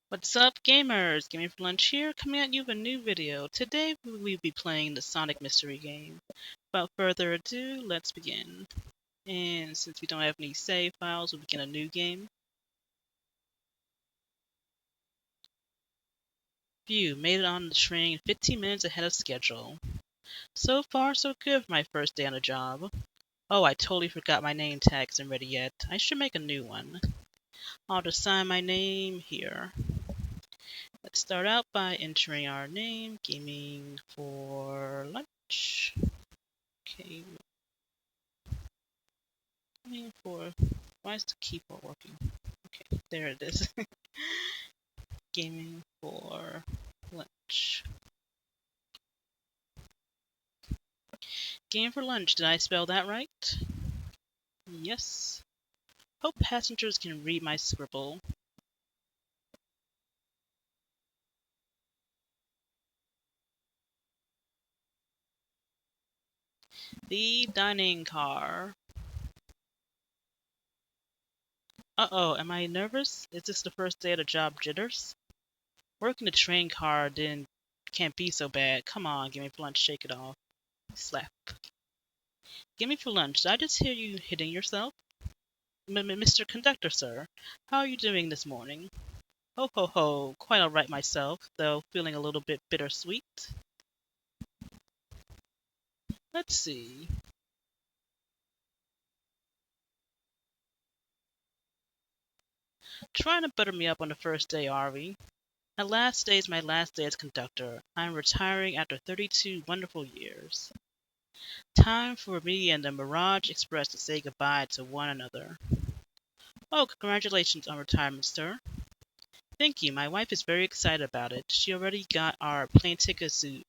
What's up, gamers? Gaming for Lunch here, coming at you with a new video. Today we will be playing the Sonic Mystery Game. Without further ado, let's begin. And since we don't have any save files, we'll begin a new game. Phew, made it on the train 15 minutes ahead of schedule. So far, so good for my first day on the job. Oh, I totally forgot my name tag isn't ready yet. I should make a new one. I'll just sign my name here. Let's start out by entering our name, Gaming for Lunch. Okay, gaming for. Why is the keyboard working? Okay, there it is. Gaming for lunch. Game for lunch. Did I spell that right? Yes. Hope passengers can read my scribble. The dining car. Uh-oh, am I nervous? Is this the first day of the job jitters? Working the train car can't be so bad. Come on, give me for lunch, shake it off. Slap. Give me for lunch. Did I just hear you hitting yourself? Mr. Conductor, sir, how are you doing this morning? Ho ho ho, quite alright myself, though feeling a little bit bittersweet. Let's see. Trying to butter me up on the first day, are we? My last day is my last day as conductor. I'm retiring after 32 wonderful years. Time for me and the Mirage Express to say goodbye to one another. Oh, congratulations on retirement, sir. Thank you. My wife is very excited about it. She already got our plane tickets to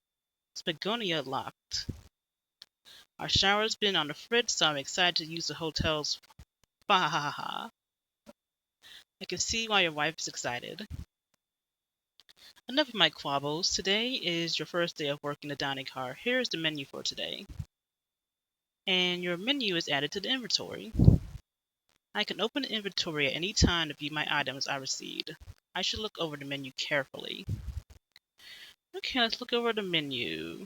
Spagonia locked. Our shower's been on the fridge, so I'm excited to use the hotel's. Ha ha ha ha. I can see why your wife is excited. Enough of my quabbles. Today is your first day of working the dining car. Here is the menu for today. And your menu is added to the inventory. I can open the inventory at any time to view my items I received. I should look over the menu carefully. Okay, let's look over the menu.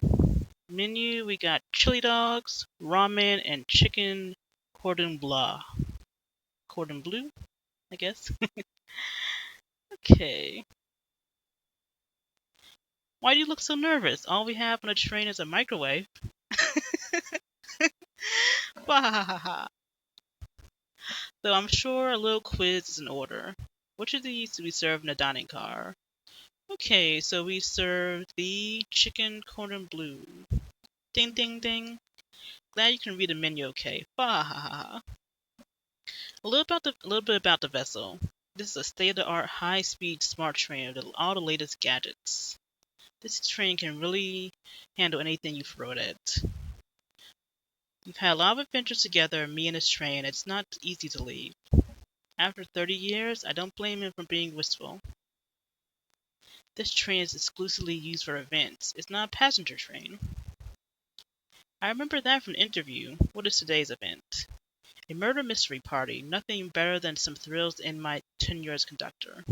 Menu, we got chili dogs, ramen, and chicken cordon bleu. Cordon bleu, I guess. Okay. Why do you look so nervous? All we have on the train is a microwave. Wahahaha. So I'm sure a little quiz is in order. Which of these do we serve in the dining car? Okay, so we serve the chicken cordon bleu. Ding ding ding. Glad you can read the menu okay. Wahahaha. A little bit about the vessel. This is a state-of-the-art high-speed smart train with all the latest gadgets. This train can really handle anything you throw at it. We've had a lot of adventures together, me and this train. It's not easy to leave. After 30 years, I don't blame him for being wistful. This train is exclusively used for events. It's not a passenger train. I remember that from the interview. What is today's event? A murder mystery party. Nothing better than some thrills in my tenure as conductor.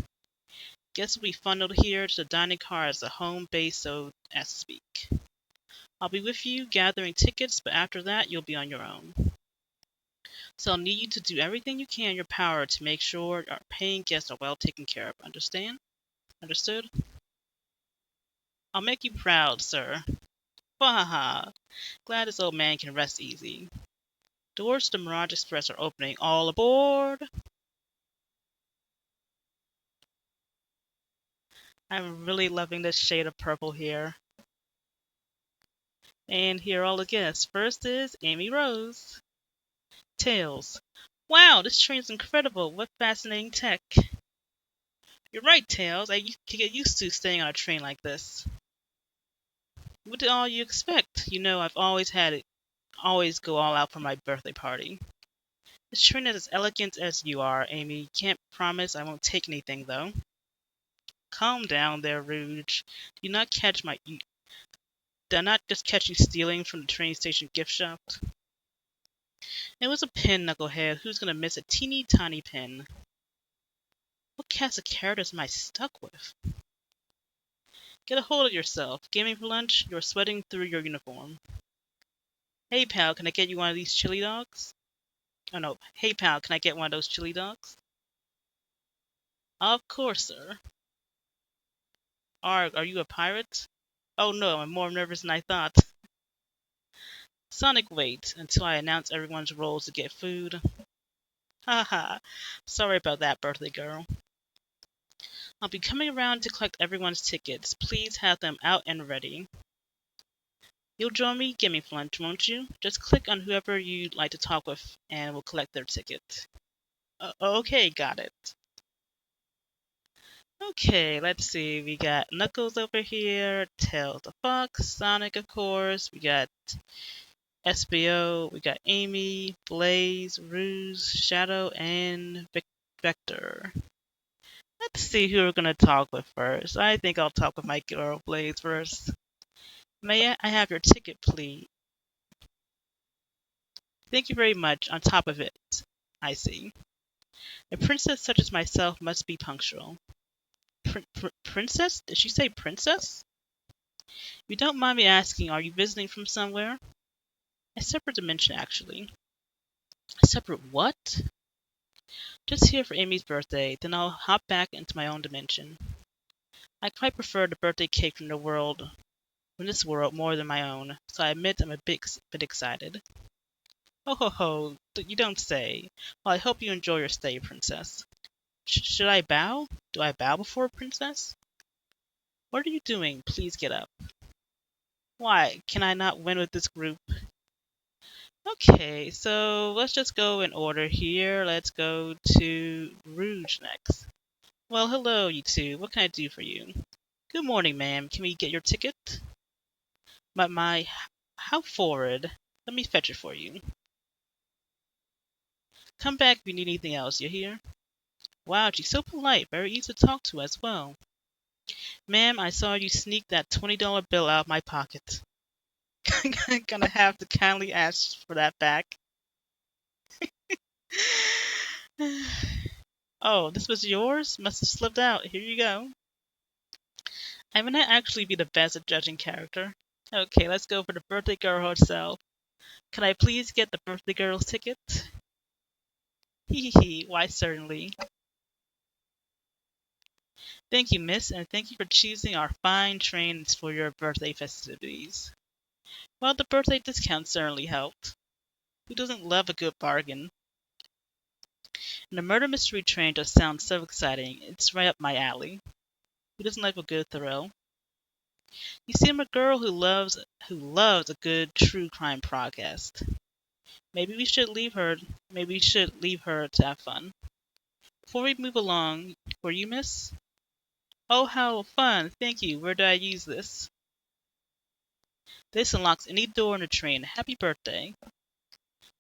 Guests will be funneled here to the dining car as a home base, so as to speak. I'll be with you gathering tickets, but after that, you'll be on your own. So I'll need you to do everything you can in your power to make sure our paying guests are well taken care of. Understand? Understood? I'll make you proud, sir. Wahaha. Glad this old man can rest easy. Doors to the Mirage Express are opening. All aboard! I'm really loving this shade of purple here. And here are all the guests. First is Amy Rose. Tails. Wow, this train is incredible. What fascinating tech. You're right, Tails. I can get used to staying on a train like this. What did all you expect? You know, I've always had it. Always go all out for my birthday party. This train is as elegant as you are, Amy. Can't promise I won't take anything, though. Calm down there, Rouge. Do not catch my... Did I not just catch you stealing from the train station gift shop? It was a pin, knucklehead. Who's gonna miss a teeny tiny pin? What cast of characters am I stuck with? Get a hold of yourself. Gaming for lunch? You're sweating through your uniform. Hey pal, can I get you one of these chili dogs? Oh no. Hey pal, can I get one of those chili dogs? Of course, sir. Arg, are you a pirate? Oh no, I'm more nervous than I thought. Sonic, wait until I announce everyone's roles to get food. Haha. Sorry about that, birthday girl. I'll be coming around to collect everyone's tickets. Please have them out and ready. You'll join me, Gimme Flunch, won't you? Just click on whoever you'd like to talk with and we'll collect their ticket. Okay, got it. Okay, let's see. We got Knuckles over here, Tails the Fox, Sonic, of course. We got SBO, we got Amy, Blaze, Ruse, Shadow, and Vector. Let's see who we're gonna talk with first. I think I'll talk with my girl Blaze first. May I have your ticket, please? Thank you very much. On top of it, I see. A princess such as myself must be punctual. Princess? Did she say princess? If you don't mind me asking, are you visiting from somewhere? A separate dimension, actually. A separate what? Just here for Amy's birthday, then I'll hop back into my own dimension. I quite prefer the birthday cake from this world more than my own, so I admit I'm a bit excited. Ho ho ho, you don't say. Well, I hope you enjoy your stay, princess. Should I bow? Do I bow before a princess? What are you doing? Please get up. Why, can I not win with this group? Okay, so let's just go in order here. Let's go to Rouge next. Well, hello, you two. What can I do for you? Good morning, ma'am. Can we get your ticket? How forward. Let me fetch it for you. Come back if you need anything else, you hear? Wow, she's so polite, very easy to talk to as well. Ma'am, I saw you sneak that $20 bill out of my pocket. Gonna have to kindly ask for that back. Oh, this was yours? Must have slipped out. Here you go. I may not actually be the best at judging character. Okay, let's go for the birthday girl herself. Can I please get the birthday girl's ticket? Hee hee hee, why certainly. Thank you, miss, and thank you for choosing our fine trains for your birthday festivities. Well, the birthday discount certainly helped. Who doesn't love a good bargain? And the murder mystery train just sounds so exciting. It's right up my alley. Who doesn't like a good thrill? You see, I'm a girl who loves a good true crime podcast. Maybe we should leave her. Maybe we should leave her to have fun. Before we move along, were you miss? Oh, how fun! Thank you. Where do I use this? This unlocks any door in the train. Happy birthday!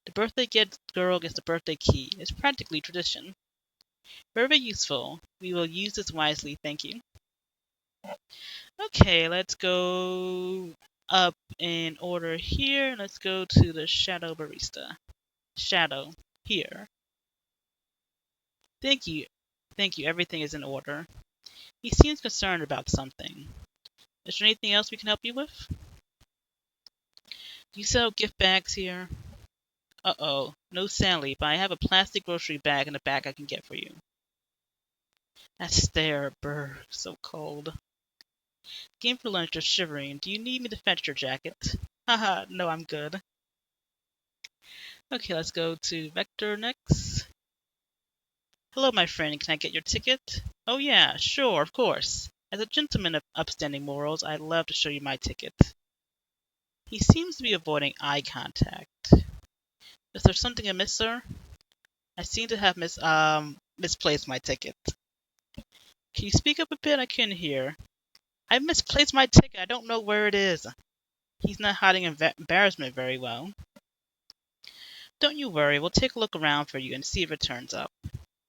The girl gets the birthday key. It's practically tradition. Very useful. We will use this wisely. Thank you. Okay, let's go up in order here. Let's go to the Shadow Barista. Shadow, here. Thank you. Thank you. Everything is in order. He seems concerned about something. Is there anything else we can help you with? Do you sell gift bags here? Uh-oh. No Sally, but I have a plastic grocery bag in the back I can get for you. That stare, brr, so cold. Game for lunch, just shivering. Do you need me to fetch your jacket? Haha, no, I'm good. Okay, let's go to Vector next. Hello, my friend. Can I get your ticket? Oh yeah, sure, of course. As a gentleman of upstanding morals, I'd love to show you my ticket. He seems to be avoiding eye contact. Is there something amiss, sir? I seem to have misplaced my ticket. Can you speak up a bit? I couldn't hear. I misplaced my ticket. I don't know where it is. He's not hiding embarrassment very well. Don't you worry. We'll take a look around for you and see if it turns up.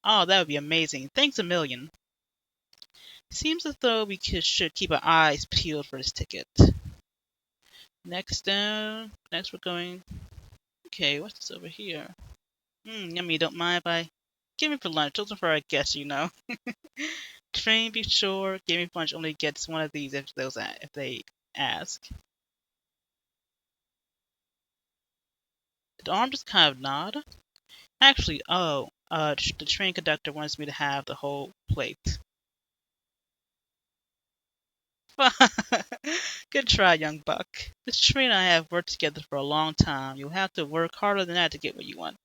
Oh, that would be amazing. Thanks a million. Seems as though should keep our eyes peeled for this ticket. Next we're going. Okay, what's this over here? Yummy. Don't mind if I Give me for lunch. Those are for our guests, you know. Train, be sure. Give me for lunch only gets one of these if they ask. The arm just kind of nod. Actually, the train conductor wants me to have the whole plate. Good try, young buck. This train and I have worked together for a long time. You'll have to work harder than that to get what you want.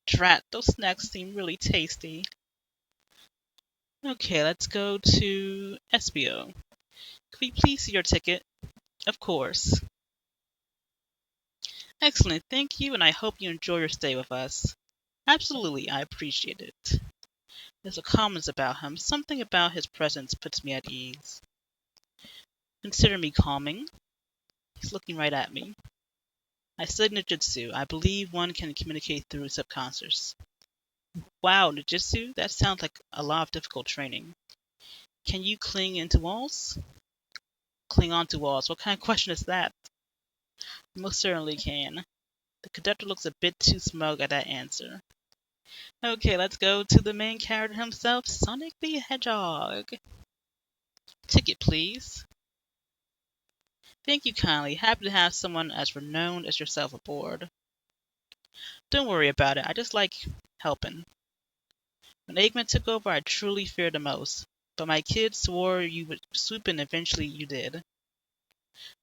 Drat, those snacks seem really tasty. Okay, let's go to SBO. Could we please see your ticket? Of course. Excellent, thank you, and I hope you enjoy your stay with us. Absolutely, I appreciate it. There's a calmness about him. Something about his presence puts me at ease. Consider me calming. He's looking right at me. I studied Ninjutsu. I believe one can communicate through subconscious. Wow, Ninjutsu? That sounds like a lot of difficult training. Can you cling into walls? Cling onto walls. What kind of question is that? Most certainly can. The conductor looks a bit too smug at that answer. Okay, let's go to the main character himself, Sonic the Hedgehog. Ticket, please. Thank you kindly. Happy to have someone as renowned as yourself aboard. Don't worry about it. I just like helping. When Eggman took over, I truly feared the most. But my kids swore you would swoop in, and eventually you did.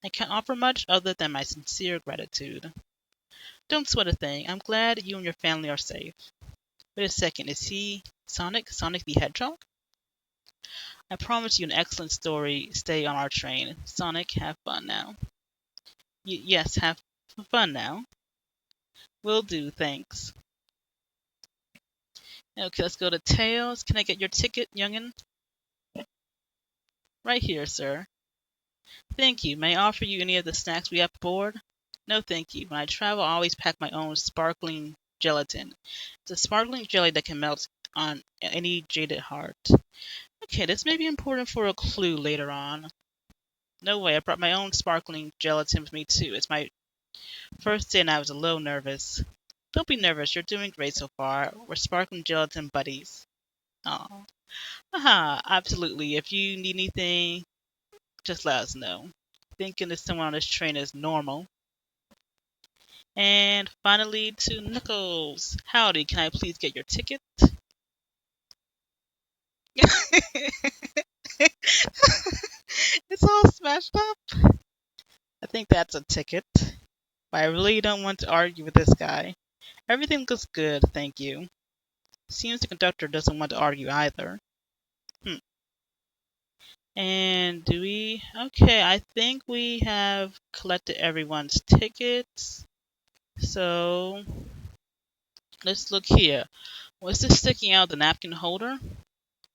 I can't offer much other than my sincere gratitude. Don't sweat a thing. I'm glad you and your family are safe. Wait a second, is he Sonic? Sonic the Hedgehog? I promise you an excellent story. Stay on our train. Sonic, have fun now. Yes, have fun now. Will do, thanks. Okay, let's go to Tails. Can I get your ticket, youngin? Right here, sir. Thank you. May I offer you any of the snacks we have aboard? No, thank you. When I travel, I always pack my own sparkling gelatin. It's a sparkling jelly that can melt on any jaded heart. Okay, this may be important for a clue later on. No way, I brought my own sparkling gelatin with me too. It's my first day and I was a little nervous. Don't be nervous, you're doing great so far. We're sparkling gelatin buddies. Aw. Haha, absolutely. If you need anything, just let us know. Thinking that someone on this train is normal. And finally to Knuckles. Howdy, can I please get your ticket? It's all smashed up. I think that's a ticket. But I really don't want to argue with this guy. Everything looks good, thank you. Seems the conductor doesn't want to argue either. And do we? Okay, I think we have collected everyone's tickets. So let's look here. What's this sticking out of the napkin holder?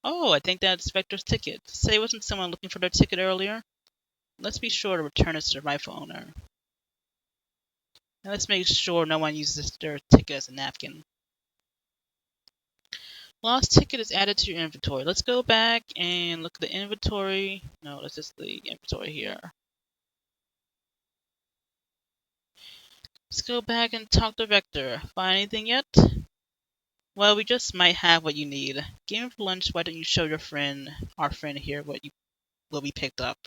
Oh, I think that's Vector's ticket. Say, wasn't someone looking for their ticket earlier? Let's be sure to return it to the rightful owner. And let's make sure no one uses their ticket as a napkin. Lost ticket is added to your inventory. Let's go back and look at the inventory. No, let's just the inventory here. Let's go back and talk to Vector. Find anything yet? Well, we just might have what you need. Game for lunch, why don't you show our friend here, what we picked up.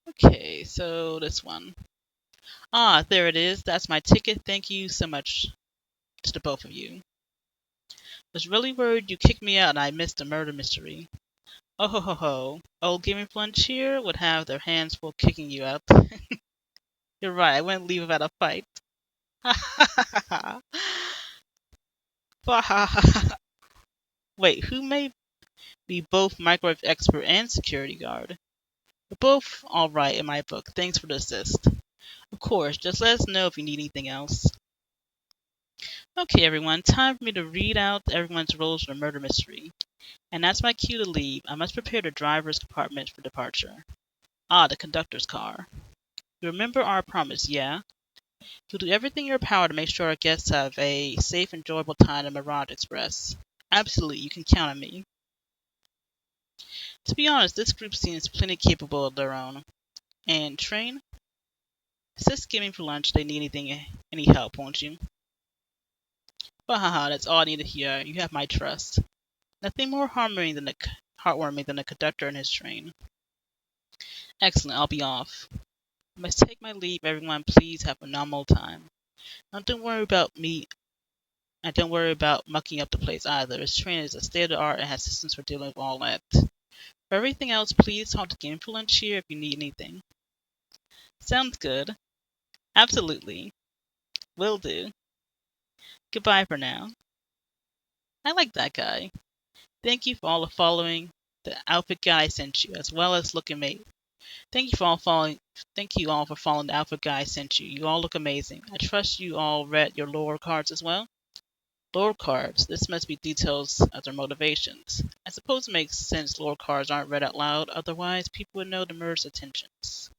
Okay, so this one. Ah, there it is. That's my ticket. Thank you so much to the both of you. Was really worried you kicked me out and I missed the murder mystery. Oh ho ho ho. Old Gaming Lunch here would have their hands full kicking you out. You're right, I wouldn't leave without a fight. Ha ha ha ha. Wait, who may be both microwave expert and security guard? We're both alright in my book. Thanks for the assist. Of course, just let us know if you need anything else. Okay, everyone, time for me to read out everyone's roles in the murder mystery. And that's my cue to leave. I must prepare the driver's compartment for departure. Ah, the conductor's car. You remember our promise, yeah? You'll do everything in your power to make sure our guests have a safe, enjoyable time in Mirage Express. Absolutely, you can count on me. To be honest, this group seems plenty capable of their own. And Train? Assist Gaming for lunch. They need any help, won't you? Haha, that's all I need to hear. You have my trust. Nothing more heartwarming than a conductor and his train. Excellent, I'll be off. I must take my leave, everyone. Please have a phenomenal time. Now don't worry about me, and don't worry about mucking up the place either. This train is a state of the art and has systems for dealing with all that. For everything else, please talk to Game for Lunch here if you need anything. Sounds good. Absolutely. Will do. Goodbye for now. I like that guy. Thank you for all the following the outfit guy I sent you, as well as looking mate. Thank you all for following the outfit guy I sent you. You all look amazing. I trust you all read your lore cards as well. Lore cards. This must be details of their motivations. I suppose it makes sense lore cards aren't read out loud, otherwise people would know the murder's intentions.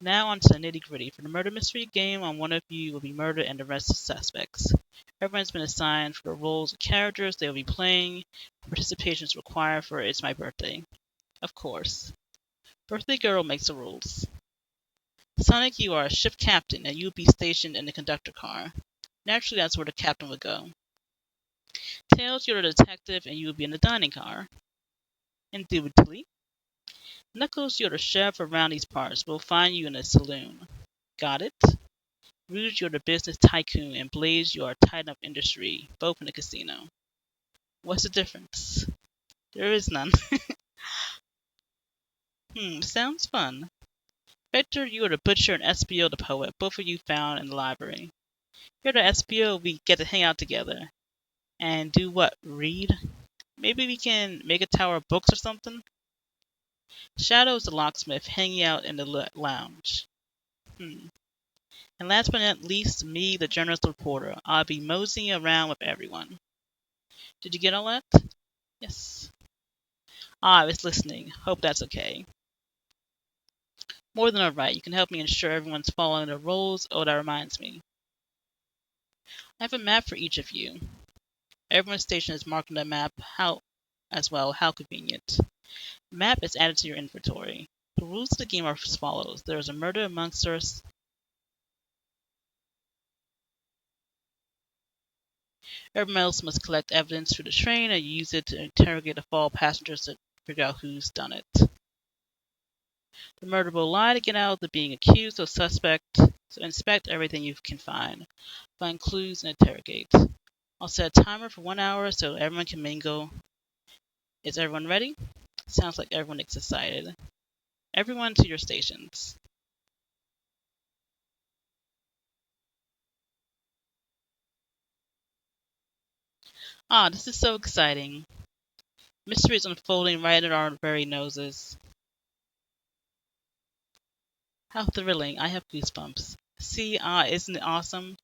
Now on to the nitty gritty. For the murder mystery game, on one of you will be murdered and the rest suspects. Everyone's been assigned for the roles of characters they will be playing. Participation is required for It's My Birthday. Of course. Birthday Girl makes the rules. Sonic, you are a ship captain and you will be stationed in the conductor car. Naturally, that's where the captain would go. Tails, you're a detective and you will be in the dining car. Indubitably. Knuckles, you're the sheriff around these parts. We'll find you in a saloon. Got it? Rouge, you're the business tycoon, and Blaze, you are a titan of industry, both in the casino. What's the difference? There is none. Sounds fun. Vector, you are the butcher, and SBO the poet, both of you found in the library. You're the SBO, we get to hang out together. And do what? Read? Maybe we can make a tower of books or something? Shadow's the locksmith, hanging out in the lounge. And last but not least, me, the journalist reporter. I'll be moseying around with everyone. Did you get all that? Yes. I was listening. Hope that's okay. More than alright. You can help me ensure everyone's following their roles. Oh, that reminds me. I have a map for each of you. Everyone's station is marked on the map. How convenient. Map is added to your inventory. The rules of the game are as follows. There is a murder amongst us. Everyone else must collect evidence through the train and use it to interrogate the fall passengers to figure out who's done it. The murderer will lie to get out of the being accused or suspect, so inspect everything you can find. Find clues and interrogate. I'll set a timer for 1 hour so everyone can mingle. Is everyone ready? Sounds like everyone is excited. Everyone to your stations. This is so exciting. Mystery is unfolding right at our very noses. How thrilling. I have goosebumps. See, isn't it awesome?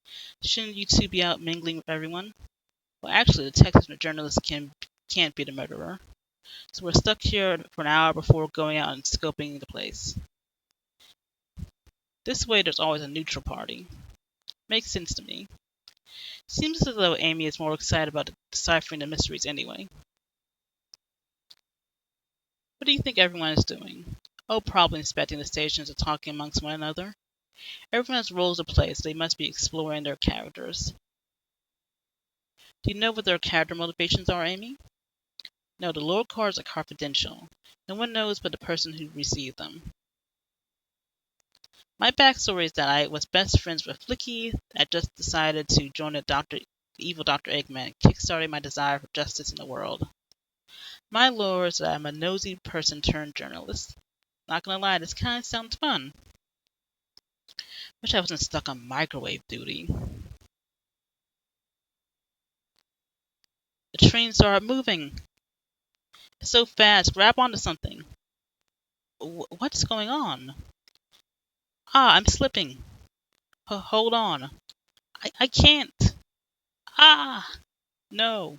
Shouldn't you two be out mingling with everyone? Well, actually, the detectives and the journalists can't be the murderer. So we're stuck here for an hour before going out and scoping the place. This way, there's always a neutral party. Makes sense to me. Seems as though Amy is more excited about deciphering the mysteries anyway. What do you think everyone is doing? Oh, probably inspecting the stations or talking amongst one another. Everyone has roles to play, so they must be exploring their characters. Do you know what their character motivations are, Amy? No, the lore cards are confidential. No one knows but the person who received them. My backstory is that I was best friends with Flicky. I just decided to join the evil Dr. Eggman, kickstarting my desire for justice in the world. My lore is that I'm a nosy person turned journalist. Not gonna lie, this kinda sounds fun. Wish I wasn't stuck on microwave duty. The train started moving. So fast, grab onto something. What's going on? I'm slipping. Hold on. I can't. No.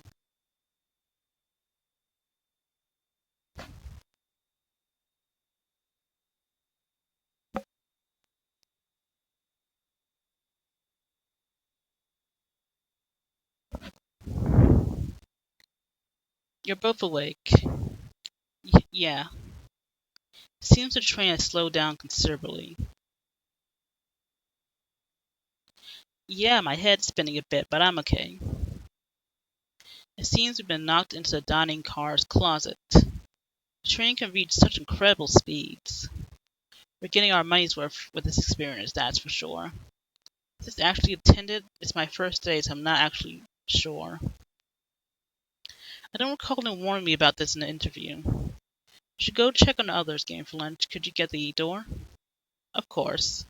You're both awake. Yeah. Seems the train has slowed down considerably. Yeah, my head's spinning a bit, but I'm okay. It seems we've been knocked into the dining car's closet. The train can reach such incredible speeds. We're getting our money's worth with this experience, that's for sure. Is this actually attended? It's my first day, so I'm not actually sure. I don't recall them warning me about this in the interview. You should go check on the others game for lunch. Could you get the door? Of course.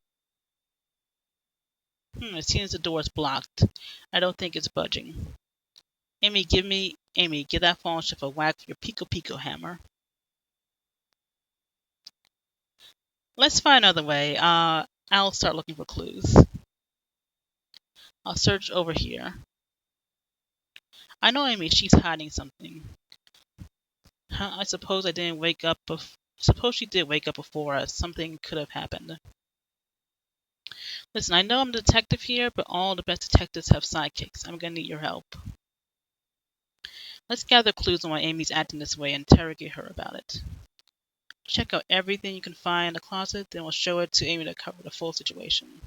It seems the door is blocked. I don't think it's budging. Amy, give that fallen chef a whack with your pico pico hammer. Let's find another way. I'll start looking for clues. I'll search over here. I know Amy, she's hiding something. I suppose I didn't wake up suppose she did wake up before us. Something could have happened. Listen, I know I'm a detective here, but all the best detectives have sidekicks. I'm gonna need your help. Let's gather clues on why Amy's acting this way and interrogate her about it. Check out everything you can find in the closet, then we'll show it to Amy to cover the full situation.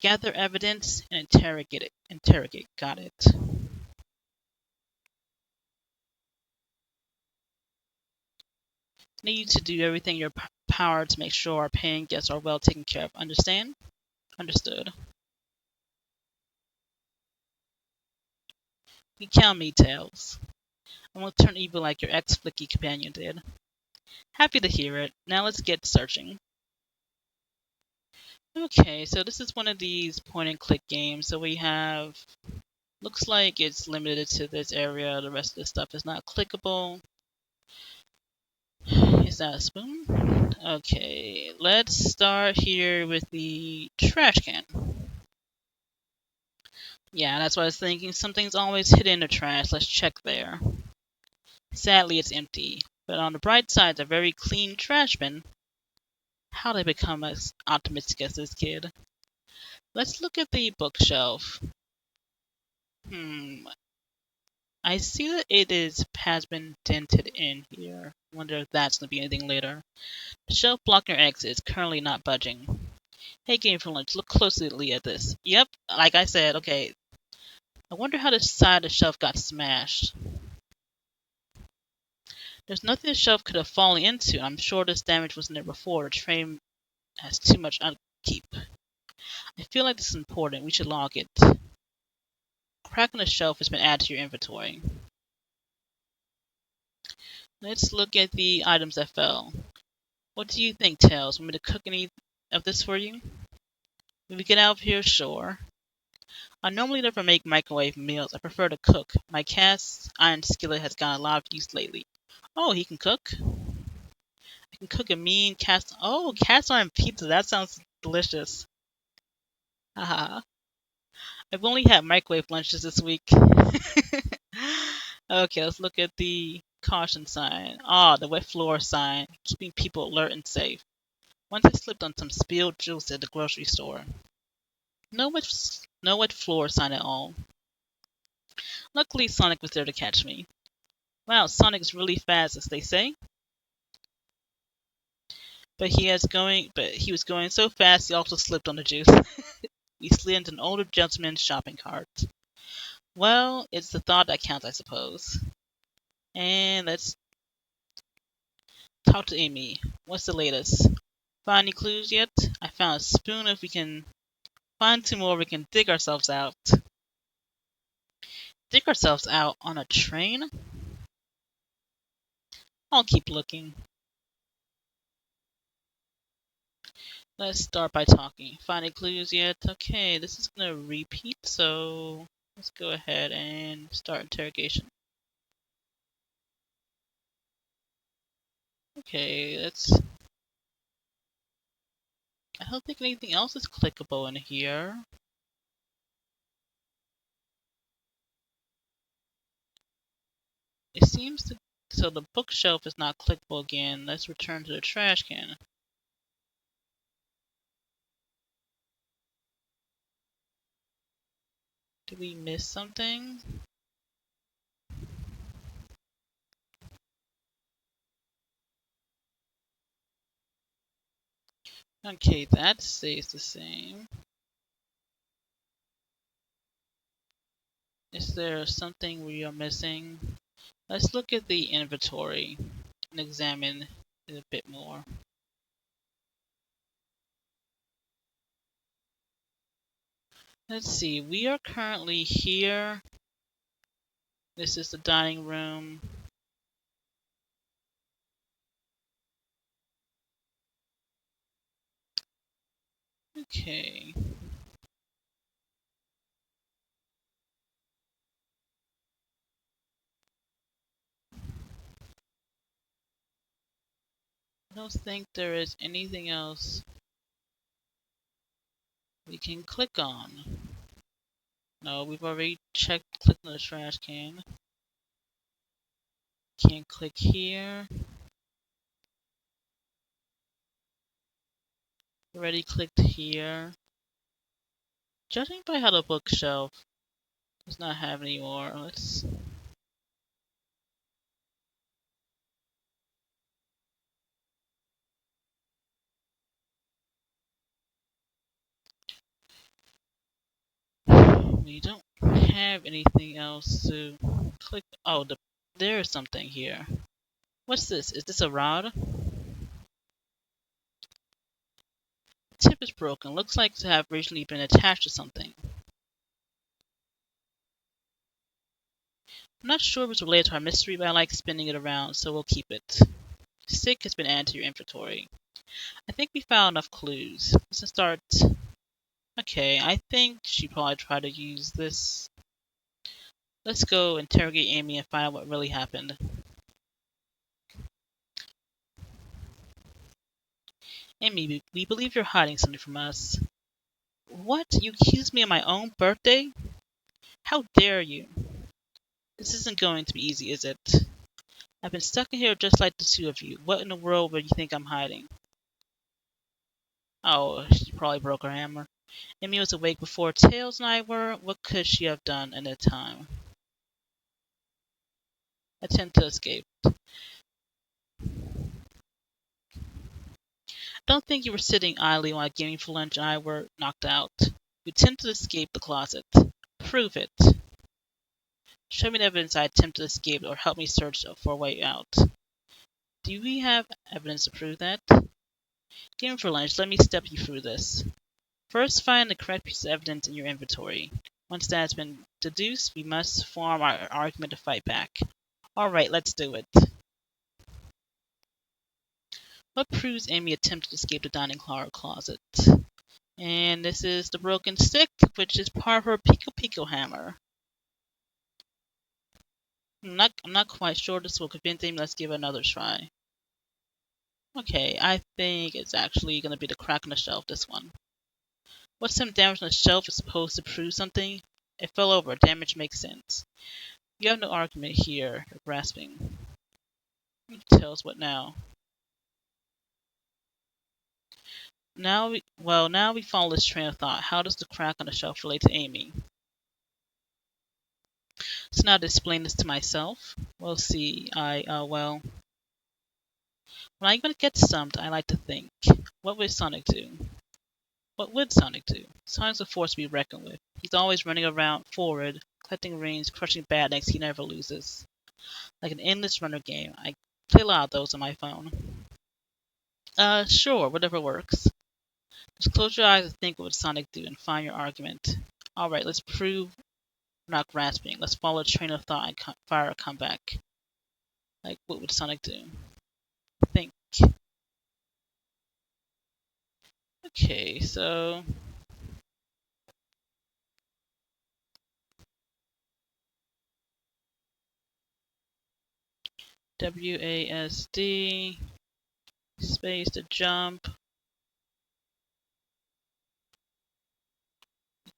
Gather evidence and interrogate it. Interrogate. Got it. Need to do everything in your power to make sure our paying guests are well taken care of. Understand? Understood. You count me, Tails. I won't turn evil like your ex-flicky companion did. Happy to hear it. Now let's get searching. Okay, so this is one of these point-and-click games. So we have... Looks like it's limited to this area. The rest of the stuff is not clickable. Is that a spoon? Okay, let's start here with the trash can. Yeah, that's what I was thinking. Something's always hidden in the trash. Let's check there. Sadly, it's empty. But on the bright side, it's a very clean trash bin. How did I become as optimistic as this kid? Let's look at the bookshelf. I see that has been dented in here. Wonder if that's gonna be anything later. The shelf blocking our exit is currently not budging. Hey, Game for Lunch, look closely at this. Yep, like I said, okay. I wonder how this side of the shelf got smashed. There's nothing the shelf could have fallen into. I'm sure this damage wasn't there before. The train has too much upkeep. I feel like this is important. We should log it. Crack on the shelf has been added to your inventory. Let's look at the items that fell. What do you think, Tails? Want me to cook any of this for you? When we get out of here, sure. I normally never make microwave meals. I prefer to cook. My cast iron skillet has gotten a lot of use lately. Oh, he can cook? I can cook a mean cast iron pizza. That sounds delicious. Haha. I've only had microwave lunches this week. Okay, let's look at the caution sign. The wet floor sign, keeping people alert and safe. Once I slipped on some spilled juice at the grocery store. No wet floor sign at all. Luckily, Sonic was there to catch me. Wow, Sonic is really fast, as they say. But he was going so fast he also slipped on the juice. He slid into an older gentleman's shopping cart. Well, it's the thought that counts, I suppose. And let's talk to Amy. What's the latest? Find any clues yet? I found a spoon. If we can find two more, we can dig ourselves out. Dig ourselves out on a train? I'll keep looking. Let's start by talking. Find any clues yet? Okay, this is gonna repeat, so let's go ahead and start interrogation. Okay, I don't think anything else is clickable in here. It seems to... So the bookshelf is not clickable again. Let's return to the trash can. Did we miss something? Okay, that stays the same. Is there something we are missing? Let's look at the inventory and examine it a bit more. Let's see, we are currently here. This is the dining room. Okay. I don't think there is anything else we can click on. No, we've already clicked on the trash can. Can't click here. Already clicked here. Judging by how the bookshelf does not have any more, let's. We don't have anything else to click. Oh, there is something here. What's this? Is this a rod? The tip is broken. Looks like to have originally been attached to something. I'm not sure if it's related to our mystery, but I like spinning it around, so we'll keep it. Stick has been added to your inventory. I think we found enough clues. Let's start. Okay, I think she probably tried to use this. Let's go interrogate Amy and find out what really happened. Amy, we believe you're hiding something from us. What? You accused me of my own birthday? How dare you? This isn't going to be easy, is it? I've been stuck in here just like the two of you. What in the world would you think I'm hiding? Oh, she probably broke her hammer. Amy was awake before Tails and I were. What could she have done in that time? Attempt to escape. Don't think you were sitting idly while gaming for lunch and I were knocked out. You attempted to escape the closet. Prove it. Show me the evidence I attempted to escape or help me search for a way out. Do we have evidence to prove that? Gaming for lunch, let me step you through this. First, find the correct piece of evidence in your inventory. Once that has been deduced, we must form our argument to fight back. Alright, let's do it. What proves Amy attempted to escape the dining car closet? And this is the broken stick, which is part of her Pico Pico hammer. I'm not quite sure this will convince Amy. Let's give it another try. Okay, I think it's actually going to be the crack in the shelf, this one. What's some damage on the shelf is supposed to prove something? It fell over. Damage makes sense. You have no argument here. You're grasping. Tell us what now. Now we follow this train of thought. How does the crack on the shelf relate to Amy? So now to explain this to myself. We'll see. When I get stumped, I like to think, what would Sonic do? What would Sonic do? Sonic's a force to be reckoned with. He's always running around forward, collecting rings, crushing badniks. He never loses. Like an endless runner game. I play a lot of those on my phone. Sure, whatever works. Just close your eyes and think what would Sonic do and find your argument. Alright, let's prove we're not grasping. Let's follow a train of thought and fire a comeback. Like, what would Sonic do? Think. Okay, so WASD space to jump.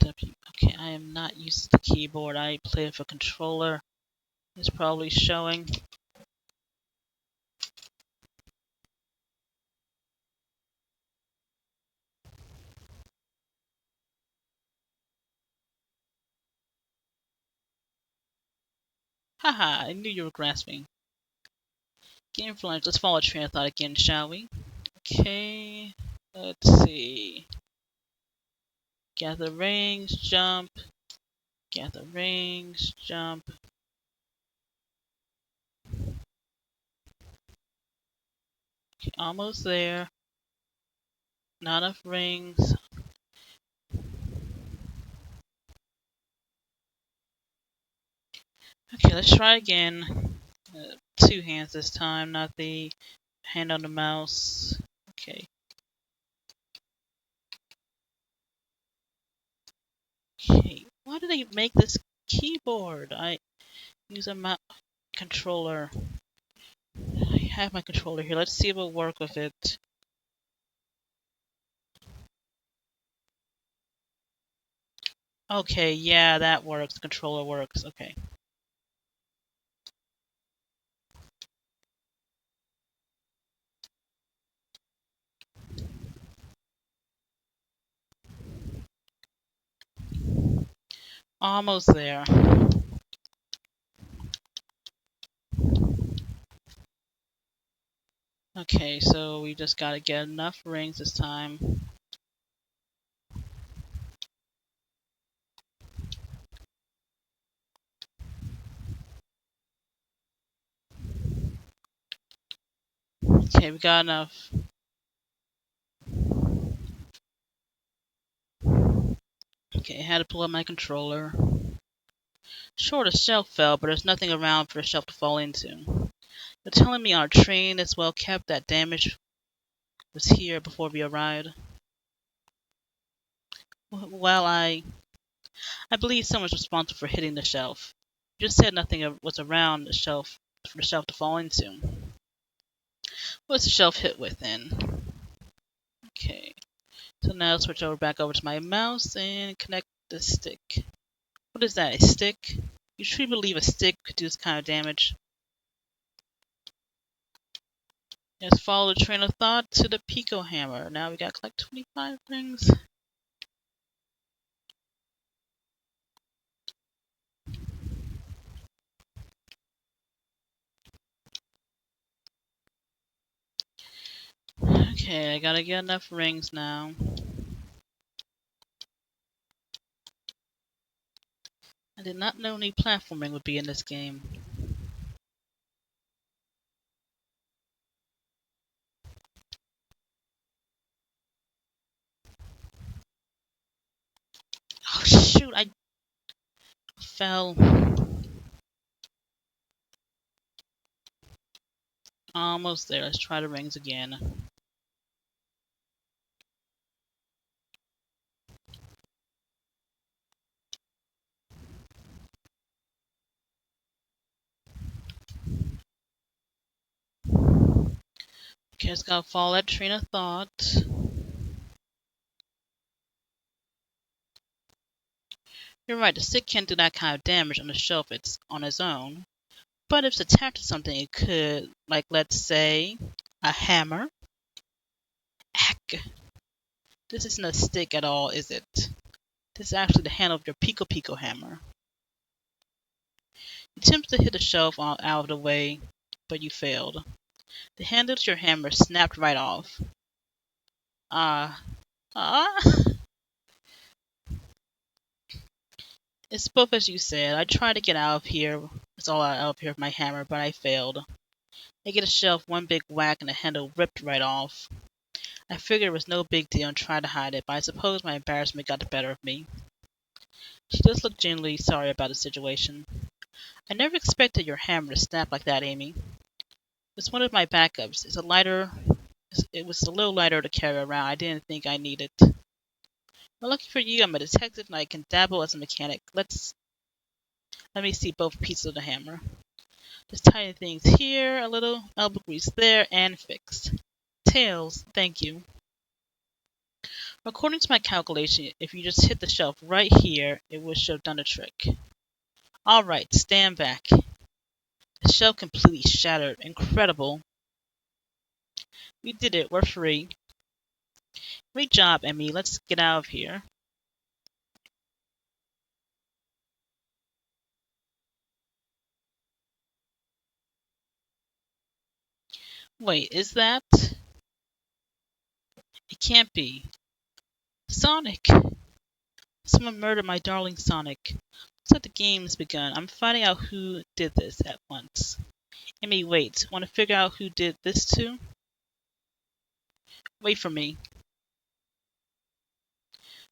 Okay, I am not used to the keyboard. I play with a controller. It's probably showing. Haha, I knew you were grasping. Game for lunch. Let's follow a train of thought again, shall we? Okay, let's see. Gather rings, jump. Gather rings, jump. Okay, almost there. Not enough rings. Okay, let's try again. Two hands this time, not the hand on the mouse. Okay. Okay. Why do they make this keyboard? I use a mouse controller. I have my controller here. Let's see if it'll work with it. Okay, yeah, that works. The controller works. Okay. Almost there. Okay, so we just gotta get enough rings this time. Okay, we got enough. Okay, I had to pull up my controller. Sure, the shelf fell, but there's nothing around for the shelf to fall into. You're telling me our train is well kept, that damage was here before we arrived? Well, I believe someone's responsible for hitting the shelf. You just said nothing was around the shelf for the shelf to fall into. What's the shelf hit with then? Okay, so now I'll switch back over to my mouse and connect the stick. What is that, a stick? You truly believe a stick could do this kind of damage? Let's follow the train of thought to the Pico Hammer. Now we got to collect 25 rings. Okay, I gotta get enough rings now. I did not know any platforming would be in this game. Oh shoot, I fell. Almost there. Let's try the rings again. Okay, just gotta follow that train of thought. You're right, the stick can't do that kind of damage on the shelf it's on its own. But if it's attached to something, it could, like, let's say, a hammer. Ack! This isn't a stick at all, is it? This is actually the handle of your Pico Pico hammer. You attempted to hit the shelf out of the way, but you failed. The handle to your hammer snapped right off. Ah. It's both as you said. I tried to get out of here. It's all out of here with my hammer, but I failed. I get a shelf, one big whack, and the handle ripped right off. I figured it was no big deal and tried to hide it, but I suppose my embarrassment got the better of me. She does look genuinely sorry about the situation. I never expected your hammer to snap like that, Amy. It's one of my backups. It's a lighter. It was a little lighter to carry around. I didn't think I needed. But lucky for you, I'm a detective and I can dabble as a mechanic. Let me see both pieces of the hammer. Just tiny things here, a little elbow grease there, and fixed. Tails, thank you. According to my calculation, if you just hit the shelf right here, it would should have done the trick. Alright, stand back. The shelf completely shattered. Incredible. We did it, we're free. Great job, Emmy. Let's get out of here. Wait, is that? It can't be. Sonic! Someone murdered my darling Sonic. So the game's begun. I'm finding out who did this at once. Amy, wait. Want to figure out who did this too? Wait for me.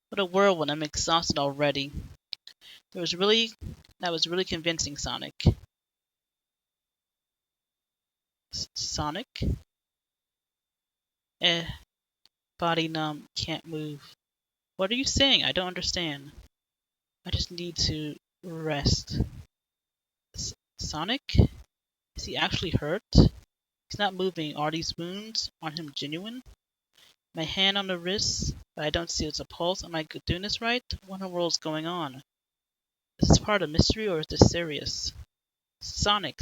What a whirlwind. I'm exhausted already. That was really convincing, Sonic. Sonic? Eh, body numb, can't move. What are you saying? I don't understand. I just need to rest. Sonic? Is he actually hurt? He's not moving. Are these wounds on him genuine? My hand on the wrist, but I don't see it's a pulse. Am I doing this right? What in the world's going on? Is this part of the mystery or is this serious? Sonic.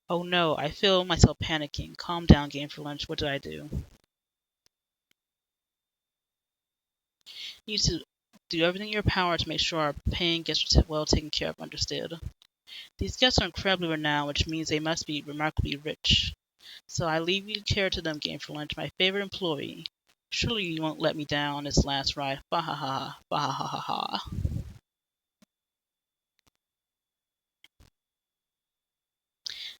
Oh no, I feel myself panicking. Calm down, Game for Lunch. What did I do? You need to do everything in your power to make sure our pain gets well taken care of, understood? These guests are incredibly renowned, which means they must be remarkably rich. So I leave you care to them, Game for Lunch, my favorite employee. Surely you won't let me down on this last ride. Ba ha ha, ba ha ha ha ha.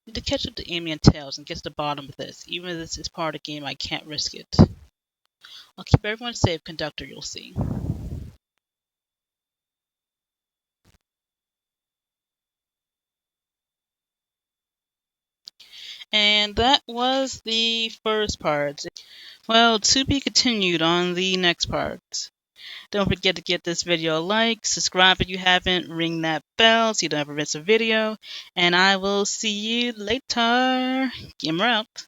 Need to catch up to Amy and Tails and get to the bottom of this. Even if this is part of the game, I can't risk it. I'll keep everyone safe, Conductor, you'll see. And that was the first part. Well, to be continued on the next part. Don't forget to give this video a like, subscribe if you haven't, ring that bell so you don't ever miss a video, and I will see you later. Gamer out.